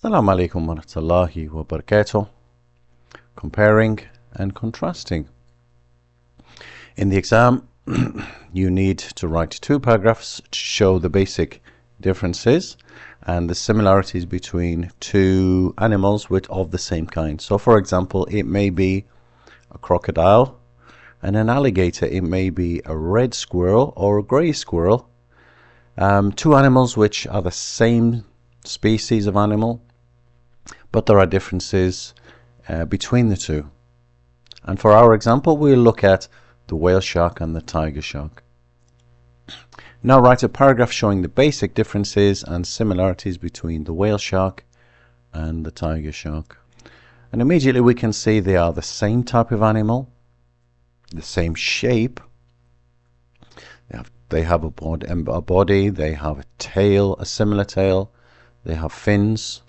Assalamu alaikum wa rahmatullahi wa barakatuh. Comparing and contrasting. In the exam, you need to write 2 paragraphs to show the basic differences and the similarities between 2 animals of the same kind. So for example, it may be a crocodile and an alligator. It may be a red squirrel or a grey squirrel. 2 animals which are the same species of animal, but there are differences between the 2. And for our example, we'll look at the whale shark and the tiger shark. Now write a paragraph showing the basic differences and similarities between the whale shark and the tiger shark. And immediately we can see they are the same type of animal, the same shape. They have a body, they have a tail, a similar tail, they have fins.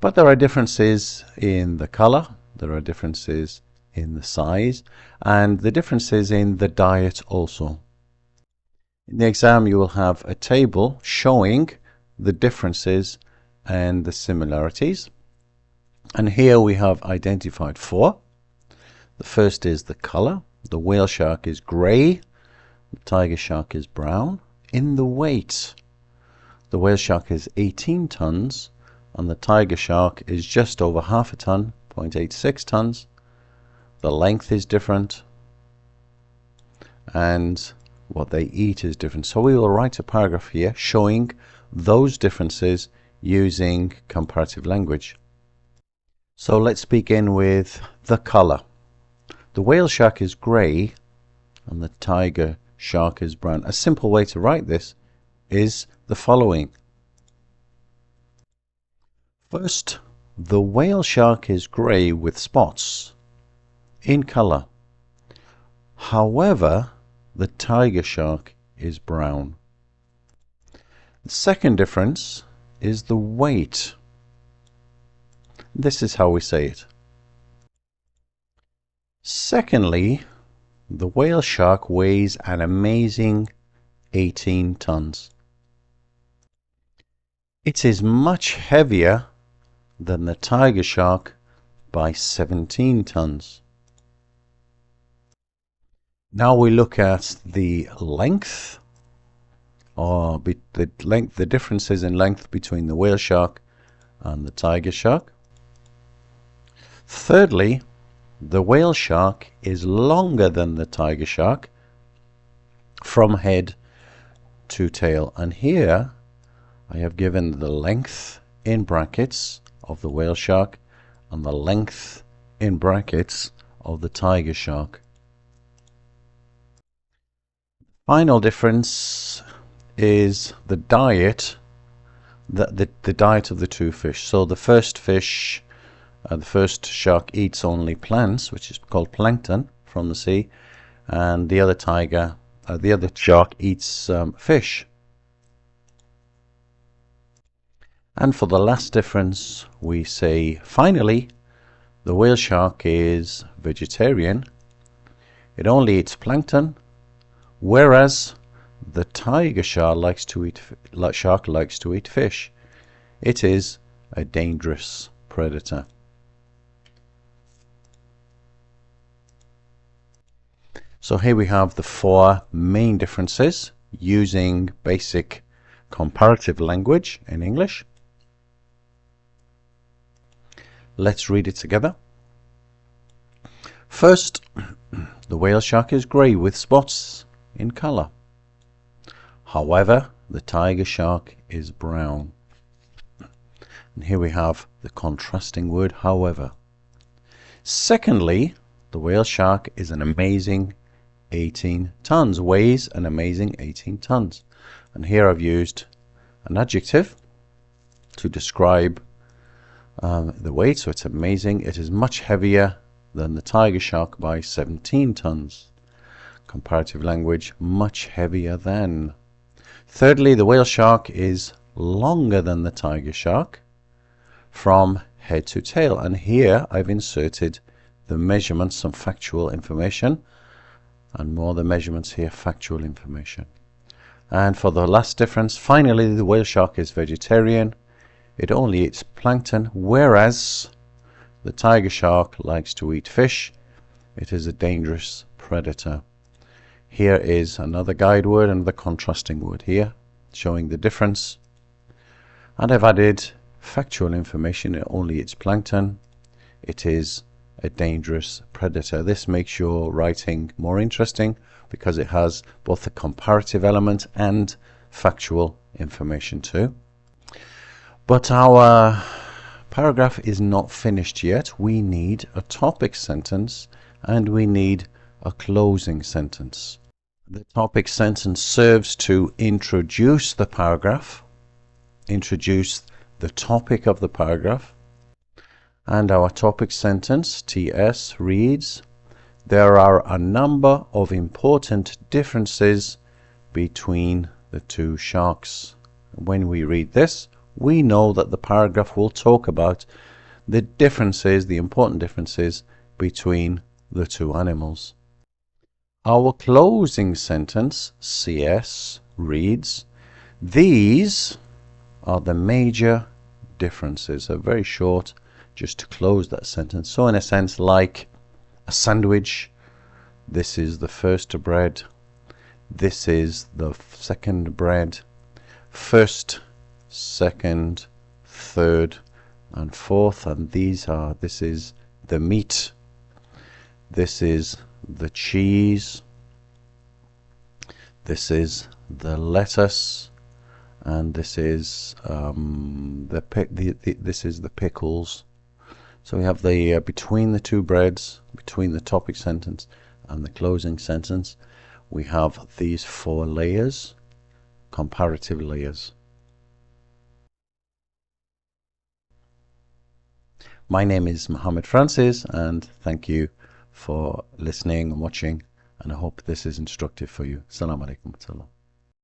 But there are differences in the color, there are differences in the size, and the differences in the diet also. In the exam you will have a table showing the differences and the similarities. And here we have identified 4. The first is the color. The whale shark is grey, the tiger shark is brown. In the weight, the whale shark is 18 tons and the tiger shark is just over half a ton, 0.86 tons. The length is different and what they eat is different. So we will write a paragraph here showing those differences using comparative language. So let's begin with the color. The whale shark is grey and the tiger shark is brown. A simple way to write this is the following. First, the whale shark is grey with spots in color. However, the tiger shark is brown. The second difference is the weight. This is how we say it. Secondly, the whale shark weighs an amazing 18 tons. It is much heavier than the tiger shark by 17 tons. Now we look at the length, or the differences in length between the whale shark and the tiger shark. Thirdly, the whale shark is longer than the tiger shark from head to tail. And here I have given the length in brackets of the whale shark and the length in brackets of the tiger shark. Final difference is the diet, the diet of the 2 fish. So the first fish, the first shark eats only plants, which is called plankton from the sea, and the other shark eats fish. And for the last difference, we say finally, the whale shark is vegetarian. It only eats plankton, whereas the tiger shark likes to eat fish. It is a dangerous predator. So here we have the 4 main differences using basic comparative language in English. Let's read it together. First, the whale shark is grey with spots in color. However, the tiger shark is brown. And here we have the contrasting word however. Secondly, the whale shark is an amazing 18 tons, weighs an amazing 18 tons. And here I've used an adjective to describe the weight, so it's amazing. It is much heavier than the tiger shark by 17 tons. Comparative language, much heavier than. Thirdly, the whale shark is longer than the tiger shark from head to tail. And here I've inserted the measurements, some factual information, and more the measurements here, factual information. And for the last difference, finally, the whale shark is vegetarian. it only eats plankton, whereas the tiger shark likes to eat fish. It is a dangerous predator. Here is another guide word and the contrasting word here, showing the difference. And I've added factual information. It only eats plankton. It is a dangerous predator. This makes your writing more interesting because it has both the comparative element and factual information too. But our paragraph is not finished yet. We need a topic sentence and we need a closing sentence. The topic sentence serves to introduce the paragraph, introduce the topic of the paragraph, and our topic sentence, TS, reads, there are a number of important differences between the two sharks. When we read this, we know that the paragraph will talk about the differences, the important differences between the two animals. Our closing sentence, CS, reads, these are the major differences. So very short, just to close that sentence. So in a sense, like a sandwich, this is the first bread, this is the second bread, first, second, third, and fourth, and this is the meat, this is the cheese, this is the lettuce, and this is this is the pickles. So we have the between the two breads, between the topic sentence and the closing sentence, we have these 4 layers, comparative layers. My name is Mohammed Francis, and thank you for listening and watching, and I hope this is instructive for you. Assalamu alaikum.